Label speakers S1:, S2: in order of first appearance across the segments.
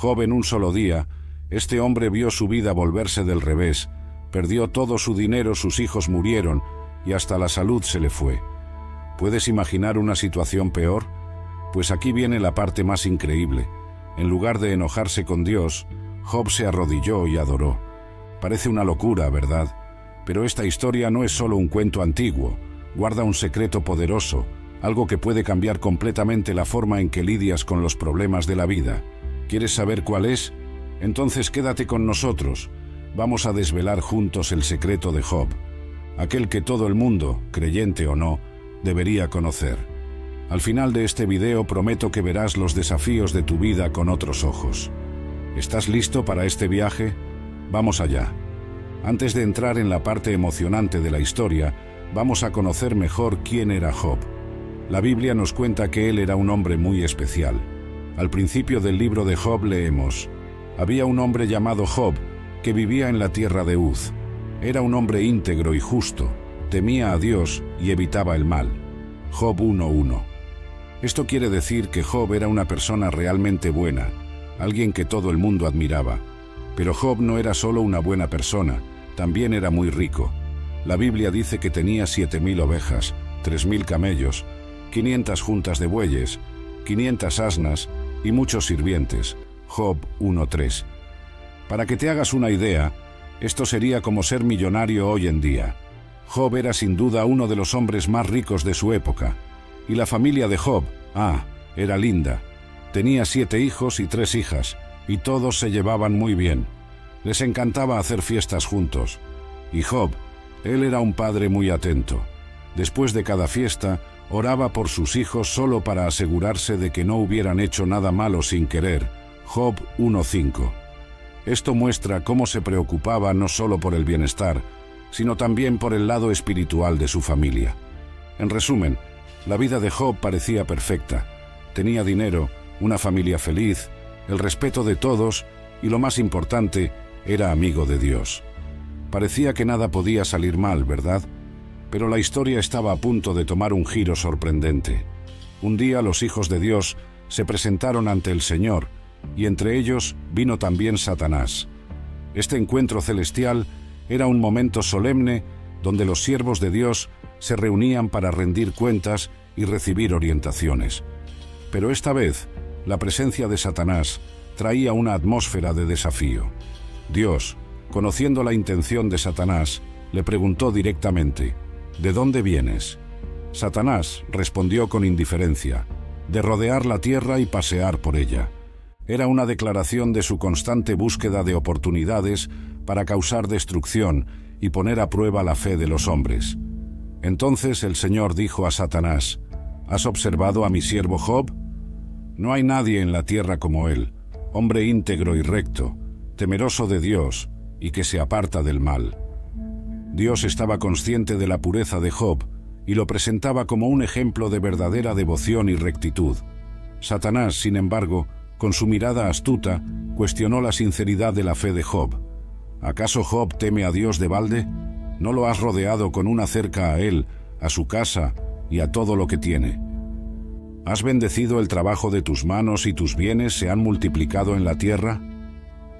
S1: Job en un solo día, este hombre vio su vida volverse del revés, perdió todo su dinero, sus hijos murieron y hasta la salud se le fue. ¿Puedes imaginar una situación peor? Pues aquí viene la parte más increíble. En lugar de enojarse con Dios, Job se arrodilló y adoró. Parece una locura, ¿verdad? Pero esta historia no es solo un cuento antiguo, guarda un secreto poderoso, algo que puede cambiar completamente la forma en que lidias con los problemas de la vida. ¿Quieres saber cuál es? Entonces quédate con nosotros. Vamos a desvelar juntos el secreto de Job, aquel que todo el mundo, creyente o no, debería conocer. Al final de este video prometo que verás los desafíos de tu vida con otros ojos. ¿Estás listo para este viaje? Vamos allá. Antes de entrar en la parte emocionante de la historia, vamos a conocer mejor quién era Job. La Biblia nos cuenta que él era un hombre muy especial. Al principio del libro de Job leemos: había un hombre llamado Job que vivía en la tierra de Uz. Era un hombre íntegro y justo, temía a Dios y evitaba el mal. Job 1:1. Esto quiere decir que Job era una persona realmente buena, alguien que todo el mundo admiraba. Pero Job no era solo una buena persona, también era muy rico. La Biblia dice que tenía 7.000 ovejas, 3.000 camellos, 500 juntas de bueyes, 500 asnas y muchos sirvientes. Job 1:3. Para que te hagas una idea, esto sería como ser millonario hoy en día. Job era sin duda uno de los hombres más ricos de su época. Y la familia de Job, era linda. Tenía 7 hijos y 3 hijas, y todos se llevaban muy bien. Les encantaba hacer fiestas juntos. Y Job, él era un padre muy atento. Después de cada fiesta, oraba por sus hijos solo para asegurarse de que no hubieran hecho nada malo sin querer. Job 1:5. Esto muestra cómo se preocupaba no solo por el bienestar, sino también por el lado espiritual de su familia. En resumen, la vida de Job parecía perfecta. Tenía dinero, una familia feliz, el respeto de todos y, lo más importante, era amigo de Dios. Parecía que nada podía salir mal, ¿verdad? Pero la historia estaba a punto de tomar un giro sorprendente. Un día los hijos de Dios se presentaron ante el Señor, y entre ellos vino también Satanás. Este encuentro celestial era un momento solemne donde los siervos de Dios se reunían para rendir cuentas y recibir orientaciones. Pero esta vez, la presencia de Satanás traía una atmósfera de desafío. Dios, conociendo la intención de Satanás, le preguntó directamente: ¿de dónde vienes? Satanás respondió con indiferencia: de rodear la tierra y pasear por ella. Era una declaración de su constante búsqueda de oportunidades para causar destrucción y poner a prueba la fe de los hombres. Entonces el Señor dijo a Satanás: ¿has observado a mi siervo Job? No hay nadie en la tierra como él, hombre íntegro y recto, temeroso de Dios y que se aparta del mal. Dios estaba consciente de la pureza de Job y lo presentaba como un ejemplo de verdadera devoción y rectitud. Satanás, sin embargo, con su mirada astuta, cuestionó la sinceridad de la fe de Job. ¿Acaso Job teme a Dios de balde? ¿No lo has rodeado con una cerca a él, a su casa y a todo lo que tiene? ¿Has bendecido el trabajo de tus manos y tus bienes se han multiplicado en la tierra?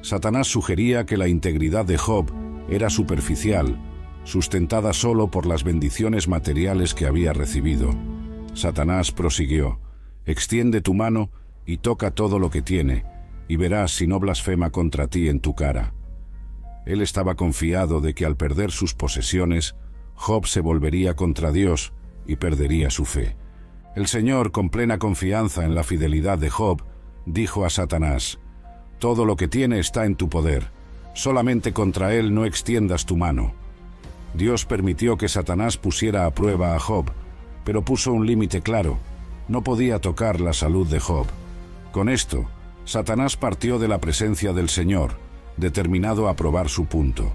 S1: Satanás sugería que la integridad de Job era superficial, sustentada solo por las bendiciones materiales que había recibido. Satanás prosiguió: extiende tu mano y toca todo lo que tiene, y verás si no blasfema contra ti en tu cara. Él estaba confiado de que al perder sus posesiones, Job se volvería contra Dios y perdería su fe. El Señor, con plena confianza en la fidelidad de Job, dijo a Satanás: todo lo que tiene está en tu poder, solamente contra él no extiendas tu mano. Dios permitió que Satanás pusiera a prueba a Job, pero puso un límite claro: no podía tocar la salud de Job. Con esto, Satanás partió de la presencia del Señor, determinado a probar su punto.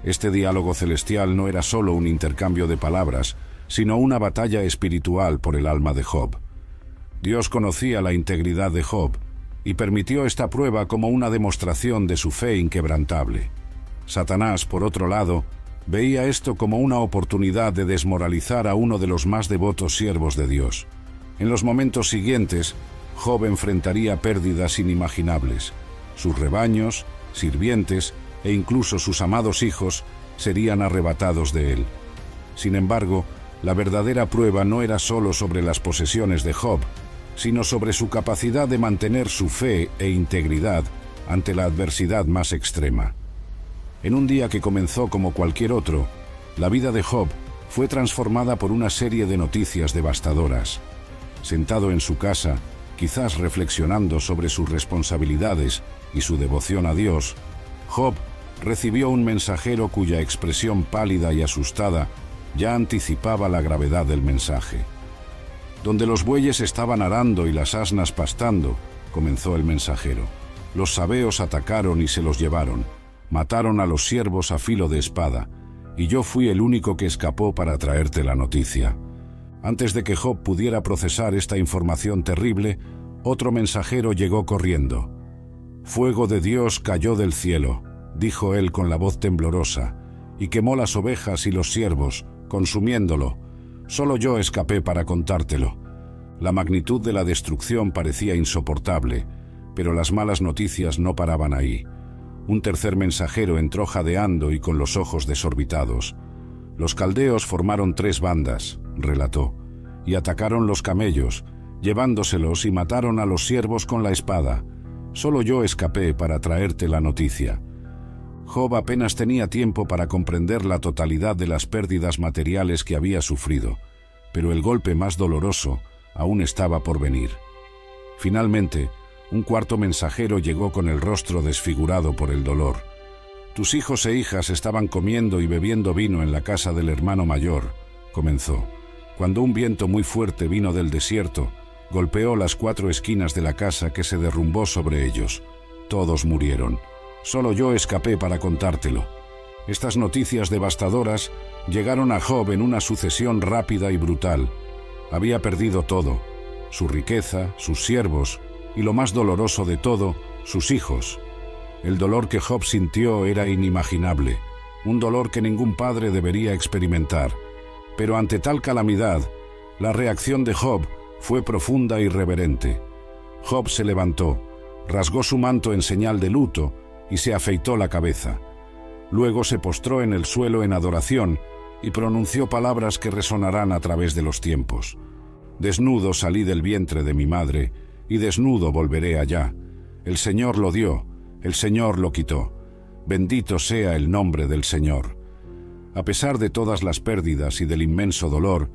S1: Este diálogo celestial no era solo un intercambio de palabras, sino una batalla espiritual por el alma de Job. Dios conocía la integridad de Job y permitió esta prueba como una demostración de su fe inquebrantable. Satanás, por otro lado, veía esto como una oportunidad de desmoralizar a uno de los más devotos siervos de Dios. En los momentos siguientes, Job enfrentaría pérdidas inimaginables. sus rebaños, sirvientes e incluso sus amados hijos serían arrebatados de él. Sin embargo, la verdadera prueba no era solo sobre las posesiones de Job, sino sobre su capacidad de mantener su fe e integridad ante la adversidad más extrema. En un día que comenzó como cualquier otro, la vida de Job fue transformada por una serie de noticias devastadoras. Sentado en su casa, quizás reflexionando sobre sus responsabilidades y su devoción a Dios, Job recibió un mensajero cuya expresión pálida y asustada ya anticipaba la gravedad del mensaje. Donde los bueyes estaban arando y las asnas pastando, comenzó el mensajero, los sabeos atacaron y se los llevaron, mataron a los siervos a filo de espada, y yo fui el único que escapó para traerte la noticia. Antes de que Job pudiera procesar esta información terrible, otro mensajero llegó corriendo. Fuego de Dios cayó del cielo, dijo él con la voz temblorosa, y quemó las ovejas y los siervos, consumiéndolo. Solo yo escapé para contártelo. La magnitud de la destrucción parecía insoportable, pero las malas noticias no paraban ahí. Un tercer mensajero entró jadeando y con los ojos desorbitados. Los caldeos formaron 3 bandas, relató, y atacaron los camellos, llevándoselos y mataron a los siervos con la espada. Solo yo escapé para traerte la noticia. Job apenas tenía tiempo para comprender la totalidad de las pérdidas materiales que había sufrido, pero el golpe más doloroso aún estaba por venir. Finalmente, un cuarto mensajero llegó con el rostro desfigurado por el dolor. Tus hijos e hijas estaban comiendo y bebiendo vino en la casa del hermano mayor, comenzó, cuando un viento muy fuerte vino del desierto, golpeó las 4 esquinas de la casa que se derrumbó sobre ellos. Todos murieron. Solo yo escapé para contártelo. Estas noticias devastadoras llegaron a Job en una sucesión rápida y brutal. Había perdido todo, su riqueza, sus siervos, y lo más doloroso de todo, sus hijos. El dolor que Job sintió era inimaginable, un dolor que ningún padre debería experimentar. Pero ante tal calamidad, la reacción de Job fue profunda y reverente. Job se levantó, rasgó su manto en señal de luto y se afeitó la cabeza. Luego se postró en el suelo en adoración y pronunció palabras que resonarán a través de los tiempos. Desnudo salí del vientre de mi madre, y desnudo volveré allá. El Señor lo dio, el Señor lo quitó. Bendito sea el nombre del Señor. A pesar de todas las pérdidas y del inmenso dolor,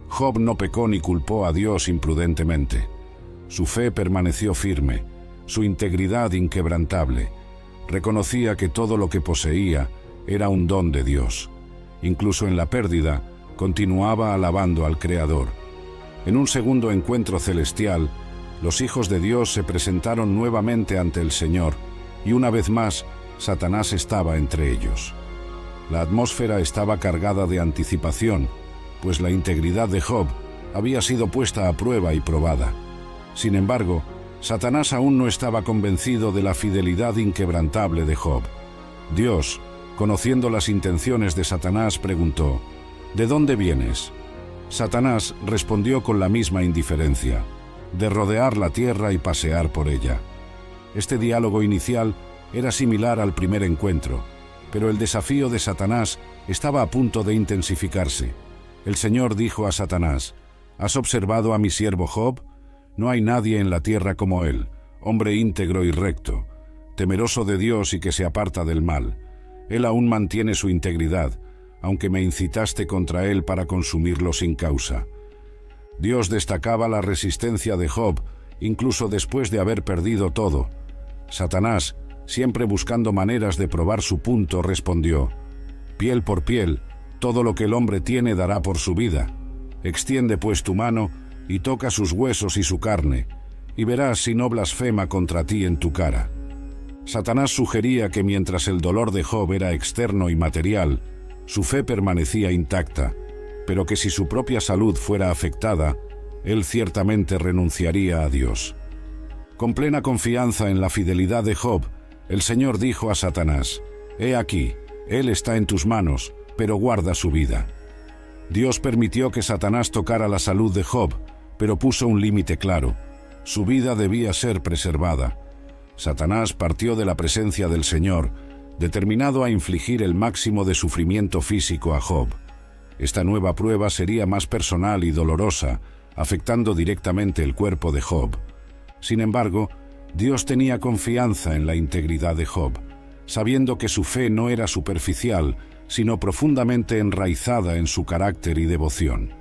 S1: Job no pecó ni culpó a Dios imprudentemente. Su fe permaneció firme, su integridad inquebrantable. Reconocía que todo lo que poseía era un don de Dios. Incluso en la pérdida, continuaba alabando al Creador. En un segundo encuentro celestial, los hijos de Dios se presentaron nuevamente ante el Señor, y una vez más, Satanás estaba entre ellos. La atmósfera estaba cargada de anticipación, pues la integridad de Job había sido puesta a prueba y probada. Sin embargo, Satanás aún no estaba convencido de la fidelidad inquebrantable de Job. Dios, conociendo las intenciones de Satanás, preguntó, ¿de dónde vienes? Satanás respondió con la misma indiferencia, de rodear la tierra y pasear por ella. Este diálogo inicial era similar al primer encuentro, pero el desafío de Satanás estaba a punto de intensificarse. El Señor dijo a Satanás, ¿has observado a mi siervo Job? No hay nadie en la tierra como él, hombre íntegro y recto, temeroso de Dios y que se aparta del mal. Él aún mantiene su integridad, aunque me incitaste contra él para consumirlo sin causa. Dios destacaba la resistencia de Job, incluso después de haber perdido todo. Satanás, siempre buscando maneras de probar su punto, respondió, piel por piel, todo lo que el hombre tiene dará por su vida. Extiende pues tu mano y toca sus huesos y su carne, y verás si no blasfema contra ti en tu cara. Satanás sugería que mientras el dolor de Job era externo y material, su fe permanecía intacta, pero que si su propia salud fuera afectada, él ciertamente renunciaría a Dios. Con plena confianza en la fidelidad de Job, el Señor dijo a Satanás, «He aquí, él está en tus manos, pero guarda su vida». Dios permitió que Satanás tocara la salud de Job, pero puso un límite claro. Su vida debía ser preservada. Satanás partió de la presencia del Señor, determinado a infligir el máximo de sufrimiento físico a Job. Esta nueva prueba sería más personal y dolorosa, afectando directamente el cuerpo de Job. Sin embargo, Dios tenía confianza en la integridad de Job, sabiendo que su fe no era superficial, sino profundamente enraizada en su carácter y devoción.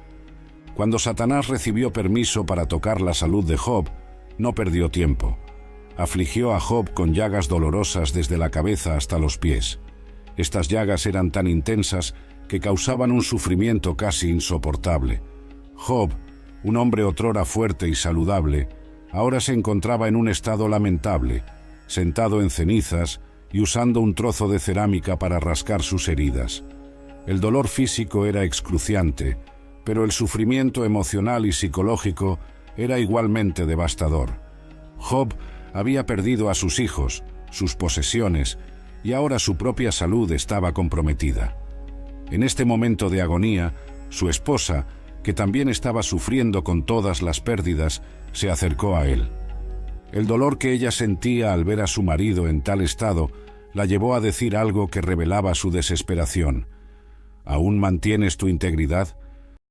S1: Cuando Satanás recibió permiso para tocar la salud de Job, no perdió tiempo. Afligió a Job con llagas dolorosas desde la cabeza hasta los pies. Estas llagas eran tan intensas que causaban un sufrimiento casi insoportable. Job, un hombre otrora fuerte y saludable, ahora se encontraba en un estado lamentable, sentado en cenizas y usando un trozo de cerámica para rascar sus heridas. El dolor físico era excruciante, pero el sufrimiento emocional y psicológico era igualmente devastador. Job había perdido a sus hijos, sus posesiones, y ahora su propia salud estaba comprometida. En este momento de agonía, su esposa, que también estaba sufriendo con todas las pérdidas, se acercó a él. El dolor que ella sentía al ver a su marido en tal estado la llevó a decir algo que revelaba su desesperación. ¿Aún mantienes tu integridad?